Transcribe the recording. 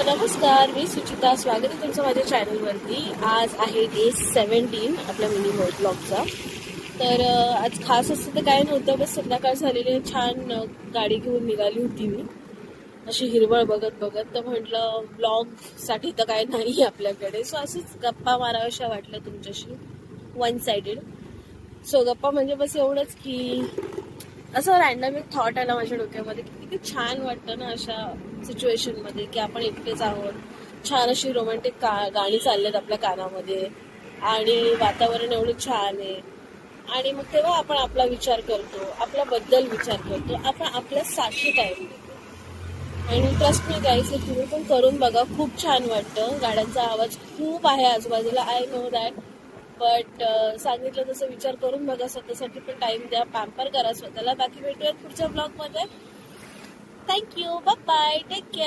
नमस्कार, मी सुचिता. स्वागत आहे तुमचं माझ्या चॅनलवरती. आज आहे डे 17 आपल्या मिनी ब्लॉगचा. तर आज खास असं तर काय नव्हतं, बस संध्याकाळ झालेली छान गाडी घेऊन निघाली होती मी अशी हिरवळ बघत बघत. तर म्हटलं ब्लॉगसाठी तर काय नाही आपल्याकडे, सो असंच गप्पा माराव्याशा वाटलं तुमच्याशी वन साइडेड. सो गप्पा म्हणजे बस एवढंच की असं रॅन्डम एक थॉट आला माझ्या डोक्यामध्ये की किती छान वाटतं ना अशा सिच्युएशन मध्ये की आपण एकटेच आहोत, छान अशी रोमॅन्टिक गाणी चाललेत आपल्या कानामध्ये आणि वातावरण एवढं छान आहे. आणि मग तेव्हा आपण आपला विचार करतो, आपल्याबद्दल विचार करतो, आपण आपल्यासाठी टाइम देतो. आणि ट्रस्ट मी गाईस, तुम्ही पण करून बघा, खूप छान वाटतं. गाड्यांचा आवाज खूप आहे आजूबाजूला, आय नो दॅट, बट सांगितलं तसं विचार करून बघा, स्वतःसाठी पण टाइम द्या, पॅम्पर करा स्वतःला. बाकी भेटूयात पुढच्या ब्लॉग मध्ये. Thank you, bye bye, take care.